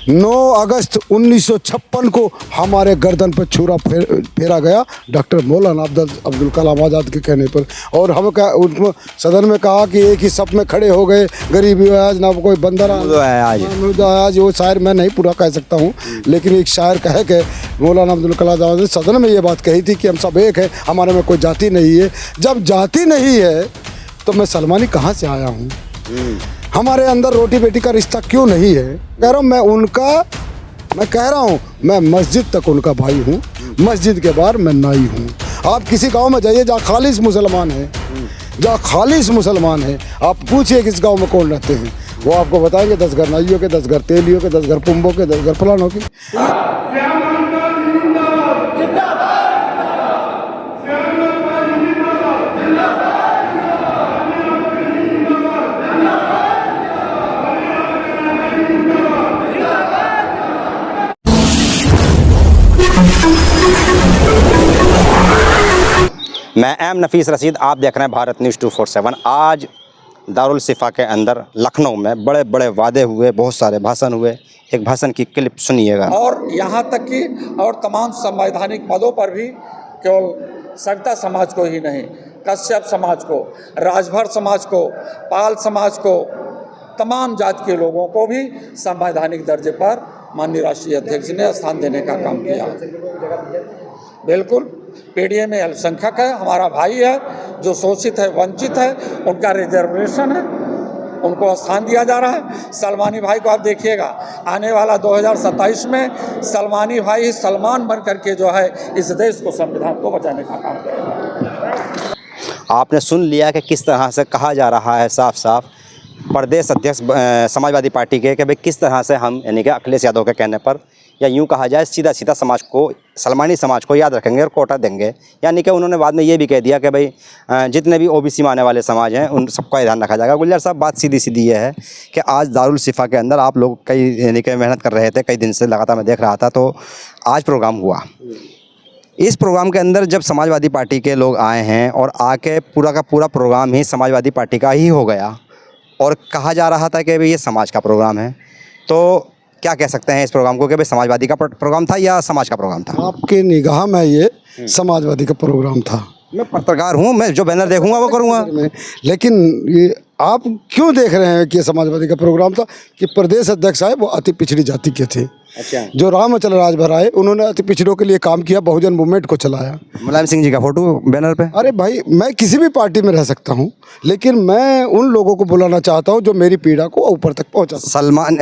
9 अगस्त 1956 को हमारे गर्दन पर छुरा फेरा गया डॉक्टर मौलाना अब्दुल कलाम आज़ाद के कहने पर। और हम उनको सदन में कहा कि एक ही सप में खड़े हो गए, गरीबी आज ना कोई बंदर आज। वो शायर मैं नहीं पूरा कह सकता हूँ, लेकिन एक शायर कहे कि मौलाना अब्दुल कलाम आज़ाद ने सदन में ये बात कही थी कि हम सब एक हैं, हमारे में कोई जाति नहीं है। जब जाति नहीं है तो मैं सलमानी कहाँ से आया हूँ? हमारे अंदर रोटी बेटी का रिश्ता क्यों नहीं है? कह रहा हूँ मैं कह रहा हूँ मैं मस्जिद तक उनका भाई हूँ, मस्जिद के बाहर मैं नाई हूँ। आप किसी गांव में जाइए जहाँ खालिस मुसलमान है, जहाँ खालिस मुसलमान है, आप पूछिए किस गांव में कौन रहते हैं, वो आपको बताएंगे 10 घर नाइयों के, 10 घर तेलियों के, 10 घर पुंबों के, 10 घर फलानों के। मैं एम नफीस रशीद, आप देख रहे हैं भारत न्यूज़ 247। आज दारुल शिफा के अंदर लखनऊ में बड़े बड़े वादे हुए, बहुत सारे भाषण हुए। एक भाषण की क्लिप सुनिएगा। और यहाँ तक कि और तमाम संवैधानिक पदों पर भी केवल सविता समाज को ही नहीं, कश्यप समाज को, राजभर समाज को, पाल समाज को, तमाम जाति के लोगों को भी संवैधानिक दर्जे पर माननीय राष्ट्रीय अध्यक्ष ने स्थान देने का काम किया। बिल्कुल पीडीए में अल्पसंख्यक है, हमारा भाई है, जो शोषित है, वंचित है, उनका रिजर्वेशन है, उनको स्थान दिया जा रहा है। सलमानी भाई को आप देखिएगा, आने वाला 2027 में सलमानी भाई सलमान बन करके जो है इस देश को, संविधान को बचाने का काम करेगा। आपने सुन लिया कि किस तरह से कहा जा रहा है साफ साफ प्रदेश अध्यक्ष समाजवादी पार्टी के कि भाई किस तरह से हम यानी कि अखिलेश यादव के कहने पर, या यूँ कहा जाए सीधा सीधा समाज को, सलमानी समाज को याद रखेंगे और कोटा देंगे। यानी कि उन्होंने बाद में ये भी कह दिया कि भाई जितने भी ओबीसी में आने वाले समाज हैं उन सबका ध्यान रखा जाएगा। गुलजार साहब, बात सीधी सीधी ये है कि आज दारुल शिफा के अंदर आप लोग कई यानी कि मेहनत कर रहे थे, कई दिन से लगातार मैं देख रहा था, तो आज प्रोग्राम हुआ। इस प्रोग्राम के अंदर जब समाजवादी पार्टी के लोग आए हैं और आके पूरा का पूरा प्रोग्राम ही समाजवादी पार्टी का ही हो गया और कहा जा रहा था कि भाई ये समाज का प्रोग्राम है, तो क्या कह सकते हैं इस प्रोग्राम को कि भाई समाजवादी का प्रोग्राम था या समाज का प्रोग्राम था? आपके निगाह में ये समाजवादी का प्रोग्राम था। मैं पत्रकार हूँ, मैं जो बैनर देखूंगा वो करूँगा। लेकिन ये आप क्यों देख रहे हैं कि ये समाजवादी का प्रोग्राम था? कि प्रदेश अध्यक्ष आए वो अति पिछड़ी जाति के थे। अच्छा। जो रामचल राजभर आए उन्होंने अति पिछड़ों के लिए काम किया, बहुजन मूवमेंट को चलाया। मुलायम सिंह जी का फोटो बैनर पे। अरे भाई, मैं किसी भी पार्टी में रह सकता हूँ, लेकिन मैं उन लोगों को बुलाना चाहता हूँ जो मेरी पीड़ा को ऊपर तक पहुँचा। सलमान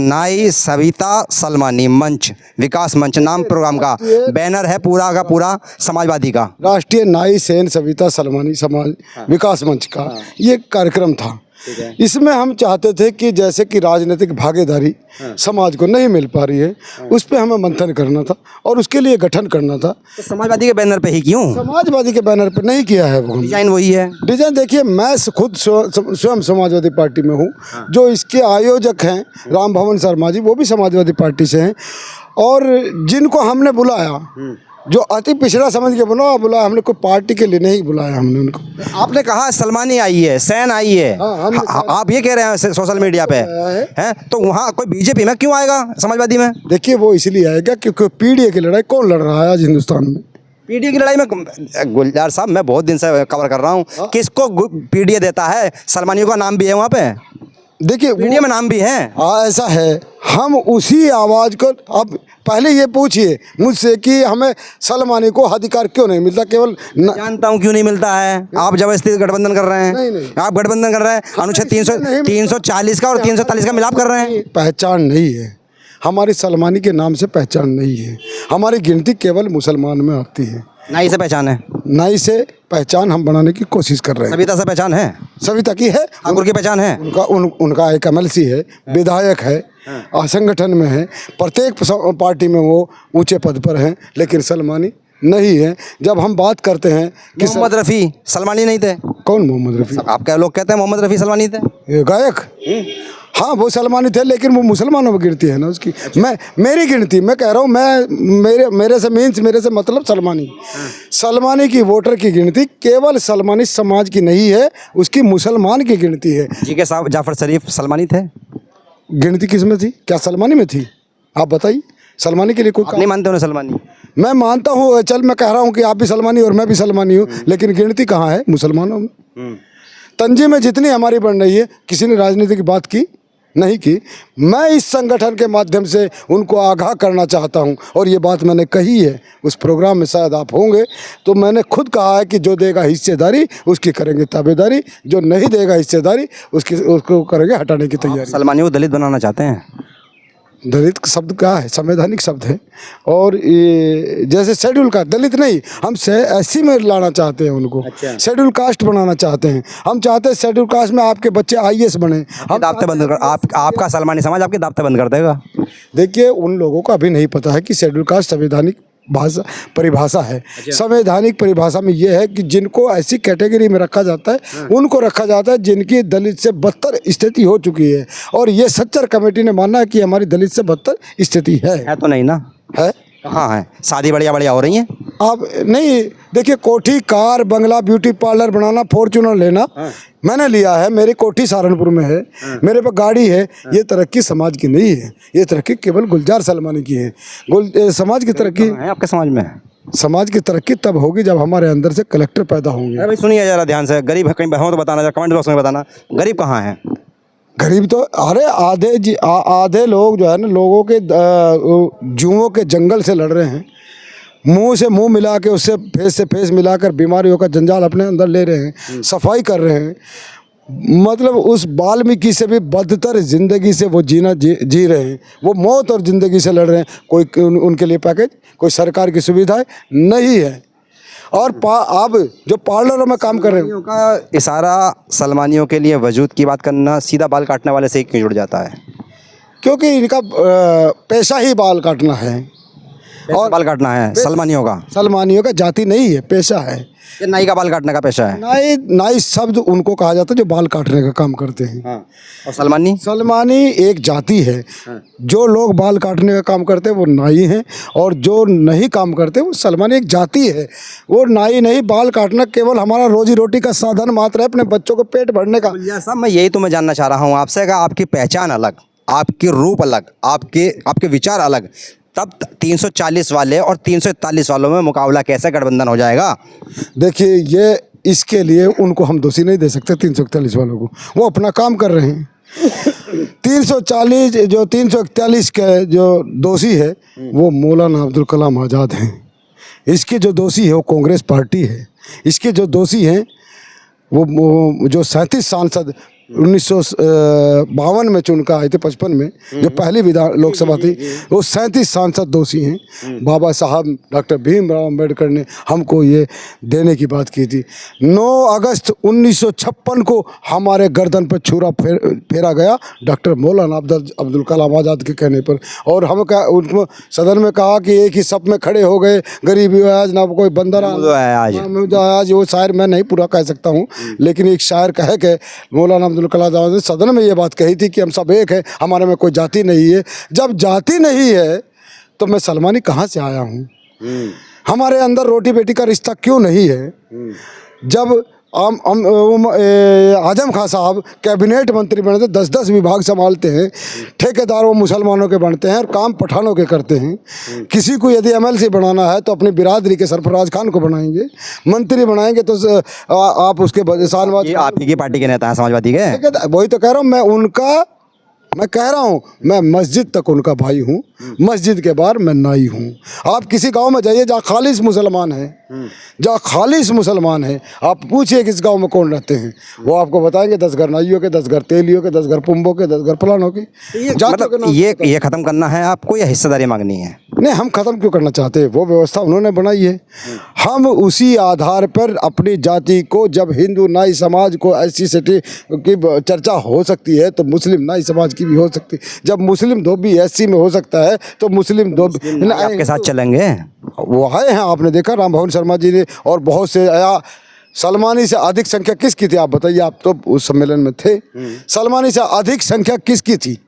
नाई सविता सलमानी मंच, विकास मंच नाम प्रोग्राम का बैनर है, पूरा का पूरा समाजवादी का, राष्ट्रीय नाई सेन सविता सलमानी समाज विकास मंच का ये कार्यक्रम था। इसमें हम चाहते थे कि जैसे कि राजनीतिक भागीदारी समाज को नहीं मिल पा रही है, उस पर हमें मंथन करना था और उसके लिए गठन करना था। तो समाजवादी के बैनर पे ही क्यों? समाजवादी के बैनर पे नहीं किया है वो। डिजाइन वही है। डिजाइन देखिए, मैं खुद स्वयं समाजवादी पार्टी में हूँ। जो इसके आयोजक हैं राम भवन शर्मा जी, वो भी समाजवादी पार्टी से हैं। और जिनको हमने बुलाया, जो अति पिछड़ा समझ के बुलाया, हमने कोई पार्टी के लिए नहीं बुलाया हमने उनको। आपने कहा सलमानी आई है, सैन आई है, आप ये कह रहे हैं सोशल मीडिया पे हैं, तो वहाँ कोई बीजेपी में क्यों आएगा समाजवादी में? देखिए, वो इसलिए आएगा क्योंकि पीडीए की लड़ाई कौन लड़ रहा है आज हिंदुस्तान में? पीडीए की लड़ाई में गुलजार साहब मैं बहुत दिन से कवर कर रहा हूँ, किसको पीडीए देता है? सलमानियों का नाम भी है वहाँ पे, देखिए पीडीए में नाम भी है। ऐसा है, हम उसी आवाज़ को, अब पहले ये पूछिए मुझसे कि हमें सलमानी को अधिकार क्यों नहीं मिलता? केवल जानता हूँ क्यों नहीं मिलता है। आप जबरदस्ती गठबंधन कर रहे हैं। नहीं। आप गठबंधन कर रहे हैं, अनुच्छेद 340 का और 343 का मिलाप कर रहे हैं। पहचान नहीं है हमारी, सलमानी के नाम से पहचान नहीं है हमारी। गिनती केवल मुसलमान में आती है। नाई से पहचान है, नाई से पहचान हम बनाने की कोशिश कर रहे हैं। सविता से पहचान है, सविता की है, ठाकुर की पहचान है, उनका एक एमएलसी है, विधायक है, संगठन में है, प्रत्येक पार्टी में वो ऊंचे पद पर हैं, लेकिन सलमानी नहीं है। जब हम बात करते हैं कि मोहम्मद रफ़ी सलमानी नहीं थे। कौन मोहम्मद रफ़ी? आपके लोग कहते हैं मोहम्मद रफ़ी सलमानी थे। ये गायक, हाँ वो सलमानी थे, लेकिन वो मुसलमानों में गिनती है ना उसकी। मेरी गिनती, मैं कह रहा हूँ, मेरे से मतलब सलमानी। सलमानी की वोटर की गिनती केवल सलमानी समाज की नहीं है, उसकी मुसलमान की गिनती है। जी के साहब जाफर शरीफ सलमानी थे? गिनती किस में थी? क्या सलमानी में थी? आप बताइए, सलमानी के लिए कोई आप नहीं मानते उन्हें सलमानी? मैं मानता हूँ, चल मैं कह रहा हूँ कि आप भी सलमानी और मैं भी सलमानी हूँ, लेकिन गिनती कहाँ है मुसलमानों में? तंजीमें जितनी हमारी बन रही है, किसी ने राजनीति की बात की नहीं की। मैं इस संगठन के माध्यम से उनको आगाह करना चाहता हूं, और ये बात मैंने कही है उस प्रोग्राम में, शायद आप होंगे, तो मैंने खुद कहा है कि जो देगा हिस्सेदारी उसकी करेंगे ताबेदारी, जो नहीं देगा हिस्सेदारी उसको करेंगे हटाने की तैयारी। सलमानियों को दलित बनाना चाहते हैं? दलित शब्द क्या है? संवैधानिक शब्द है। और ये जैसे शेड्यूल कास्ट, दलित नहीं, हम एससी में लाना चाहते हैं उनको। अच्छा। शेड्यूल कास्ट बनाना चाहते हैं हम। चाहते हैं शेड्यूल कास्ट में आपके बच्चे आईएएस बने। हम दावते बंद कर, आपका सलमानी समाज आपके दावते बंद कर देगा। देखिए, उन लोगों को अभी नहीं पता है कि शेड्यूल कास्ट संवैधानिक परिभाषा है। संवैधानिक परिभाषा में यह है कि जिनको ऐसी कैटेगरी में रखा जाता है उनको रखा जाता है जिनकी दलित से बदतर स्थिति हो चुकी है, और ये सच्चर कमेटी ने माना है कि हमारी दलित से बदतर स्थिति है तो नहीं ना? है। कहाँ है? शादी बढ़िया बढ़िया हो रही है? आप नहीं देखिए, कोठी, कार, बंगला, ब्यूटी पार्लर बनाना, फॉर्च्यूनर लेना, मैंने लिया है, मेरी कोठी सहारनपुर में है, मेरे पास गाड़ी है। ये तरक्की समाज की नहीं है, ये तरक्की केवल गुलजार सलमानी की है। समाज की तरक्की है आपके समाज में? समाज की तरक्की तब होगी जब हमारे अंदर से कलेक्टर पैदा होंगे। अरे भाई सुनिए जरा ध्यान से, गरीब कहीं हो तो बताना, कमेंट बॉक्स में बताना, गरीब कहाँ है? गरीब तो अरे आधे लोग जो है ना, लोगों के जुओं के जंगल से लड़ रहे हैं, मुंह से मुंह मिला के, उससे फेस से फेस मिलाकर बीमारियों का जंजाल अपने अंदर ले रहे हैं, सफाई कर रहे हैं। मतलब उस वाल्मीकि से भी बदतर जिंदगी से वो जी रहे हैं। वो मौत और ज़िंदगी से लड़ रहे हैं। कोई उनके लिए पैकेज, कोई सरकार की सुविधाएं नहीं है। और अब जो पार्लरों में काम कर रहे हैं, का इशारा सलमानियों के लिए वजूद की बात करना सीधा बाल काटने वाले से ही क्यों जुड़ जाता है? क्योंकि इनका पेशा ही बाल काटना है। और बाल काटना है सलमानियों का जाति नहीं है, पेशा है। ये नाई का बाल काटने का पेशा है। नाई शब्द उनको कहा जाता है जो बाल काटने का काम करते हैं। हाँ। और सलमानी एक जाति है। जो लोग बाल काटने का काम करते हैं वो नाई हैं, और जो नहीं काम करते वो सलमानी एक जाति है। वो नाई नहीं, बाल काटना केवल हमारा रोजी रोटी का साधन मात्र है, अपने बच्चों को पेट भरने का। साहब मैं यही तो मैं जानना चाह रहा हूँ आपसे, आपकी पहचान अलग, आपके रूप अलग, आपके विचार अलग, तब 340 वाले और 341 वालों में मुकाबला कैसे गठबंधन हो जाएगा? देखिए, ये इसके लिए उनको हम दोषी नहीं दे सकते। 341 वालों को, वो अपना काम कर रहे हैं। 341 के जो दोषी है वो मौलाना अब्दुल कलाम आज़ाद हैं। इसके जो दोषी है वो कांग्रेस पार्टी है। इसके जो दोषी हैं वो जो 37 सांसद 1952 में चुनकर आए थे, 55 में जो पहली लोकसभा थी, वो 37 सांसद दोषी हैं। बाबा साहब डॉक्टर भीमराव अंबेडकर ने हमको ये देने की बात की थी। 9 अगस्त 1956 को हमारे गर्दन पर छुरा फेरा गया डॉक्टर मौलाना अब्दुल कलाम आज़ाद के कहने पर। और हम उनको सदन में कहा कि एक ही सप में खड़े हो गए, गरीबी आज ना कोई बंदर आज। वो शायर मैं नहीं पूरा कह सकता हूँ, लेकिन एक शायर कह के मौलाना अब्दुल कलाम आज़ाद ने सदन में ये बात कही थी कि हम सब एक है, हमारे में कोई जाति नहीं है। जब जाति नहीं है तो मैं सलमानी कहाँ से आया हूँ? हमारे अंदर रोटी बेटी का रिश्ता क्यों नहीं है? जब आजम खां साहब कैबिनेट मंत्री बने थे, 10-10 विभाग संभालते हैं, ठेकेदार वो मुसलमानों के बनते हैं और काम पठानों के करते हैं। किसी को यदि एमएलसी बनाना है तो अपनी बिरादरी के सरफराज खान को बनाएंगे, मंत्री बनाएंगे तो आप उसके समाजवादी, आपकी की पार्टी के नेता हैं समाजवादी के। वही तो कह रहा हूँ, मैं कह रहा हूँ, मैं मस्जिद तक उनका भाई हूँ, मस्जिद के बाहर मैं नाई हूँ। आप किसी गांव में जाइए जहाँ खालिस मुसलमान है, जहाँ खालिस मुसलमान है, आप पूछिए किस गांव में कौन रहते हैं, वो आपको बताएंगे 10 घर नाइयों के, 10 घर तेलियों के, 10 घर पुंबों के, 10 घर फलानों के। मतलब ये खत्म करना है आपको या हिस्सेदारी मांगनी है? नहीं, हम खत्म क्यों करना चाहते हैं? वो व्यवस्था उन्होंने बनाई है। हम उसी आधार पर अपनी जाति को, जब हिंदू नाई समाज को ऐसी सिटी की चर्चा हो सकती है तो मुस्लिम नाई समाज की भी हो सकती है। जब मुस्लिम धोबी एससी में हो सकता है तो मुस्लिम धोबी आपके साथ चलेंगे। वो आए हैं, आपने देखा राम भवन शर्मा जी ने और बहुत से आया। सलमानी से अधिक संख्या किसकी थी आप बताइए? आप तो उस सम्मेलन में थे। सलमानी से अधिक संख्या किसकी थी?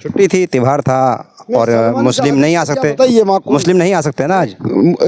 छुट्टी थी, त्योहार था, और मुस्लिम नहीं आ सकते, बताइए माँ, मुस्लिम नहीं आ सकते ना आज।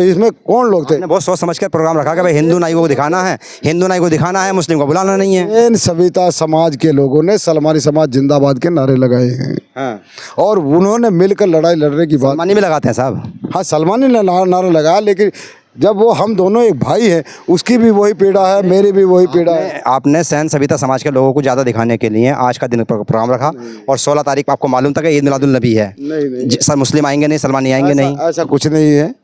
इसमें कौन लोग थे? आपने बहुत सोच समझ कर प्रोग्राम रखा कि भाई हिंदू नाई को दिखाना है, हिंदू नाई को दिखाना है, मुस्लिम को बुलाना नहीं है। इन सविता समाज के लोगों ने सलमानी समाज जिंदाबाद के नारे लगाए हैं हाँ, और उन्होंने मिलकर लड़ाई लड़ने की बात। मानी में लगाते हैं साहब। हाँ, सलमानी ने नारा लगाया, लेकिन जब वो हम दोनों एक भाई हैं, उसकी भी वही पीड़ा है, मेरी भी वही पीड़ा है। आपने सैन सविता समाज के लोगों को ज़्यादा दिखाने के लिए आज का दिन प्रोग्राम रखा और 16 तारीख को आपको मालूम था कि ईद मिलादुल नबी है। नहीं, सर मुस्लिम आएंगे नहीं, सलमानी आएंगे नहीं। ऐसा कुछ नहीं है।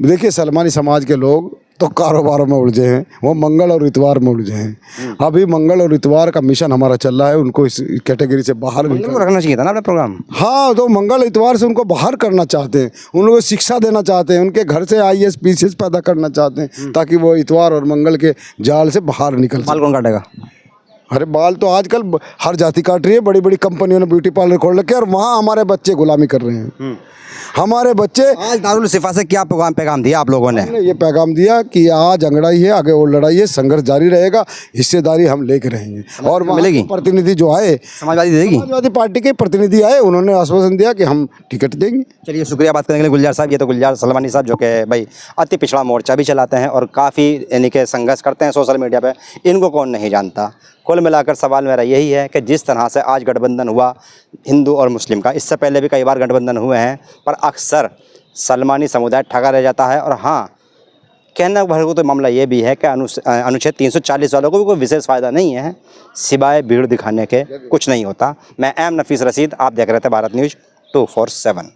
देखिए, सलमानी समाज के लोग तो कारोबारों में उलझे हैं, वो मंगल और इतवार में उलझे हैं। अभी मंगल और इतवार का मिशन हमारा चल रहा है, उनको इस कैटेगरी से बाहर उनको रखना चाहिए था ना अपना प्रोग्राम। हाँ, तो मंगल इतवार से उनको बाहर करना चाहते हैं, उनको शिक्षा देना चाहते हैं, उनके घर से IAS PCS पैदा करना चाहते हैं, ताकि वो इतवार और मंगल के जाल से बाहर निकल बाल कौन काटेगा? अरे बाल तो आजकल हर जाति काट रही है, बड़ी बड़ी कंपनियों ने ब्यूटी पार्लर खोल रखे और वहाँ हमारे बच्चे गुलामी कर रहे हैं। हमारे बच्चे आज दारुल शिफा से क्या पैगाम दिया आप लोगों ने? हमने ये पैगाम दिया कि आज अंगड़ाई है, आगे और लड़ाई है, संघर्ष जारी रहेगा, हिस्सेदारी हम लेके रहेंगे। और वहाँ मिलेगी? प्रतिनिधि जो आए, समाजवादी देगी? समाजवादी पार्टी के प्रतिनिधि आए, उन्होंने आश्वासन दिया कि हम टिकट देंगे। चलिए, शुक्रिया बात करने के लिए गुलजार साहब। ये तो गुलजार सलमानी साहब जो कि भाई अति पिछड़ा मोर्चा भी चलाते हैं और काफ़ी यानी कि संघर्ष करते हैं सोशल मीडिया पे। इनको कौन नहीं जानता। कुल मिलाकर सवाल मेरा यही है कि जिस तरह से आज गठबंधन हुआ हिंदू और मुस्लिम का, इससे पहले भी कई बार गठबंधन हुए हैं, पर अक्सर सलमानी समुदाय ठगा रह जाता है। और हाँ, कहना भर को तो मामला ये भी है कि अनुच्छेद 340 वालों को भी कोई विशेष फ़ायदा नहीं है, सिवाय भीड़ दिखाने के कुछ नहीं होता। मैं एम नफीस रशीद, आप देख रहे थे भारत न्यूज़ 247।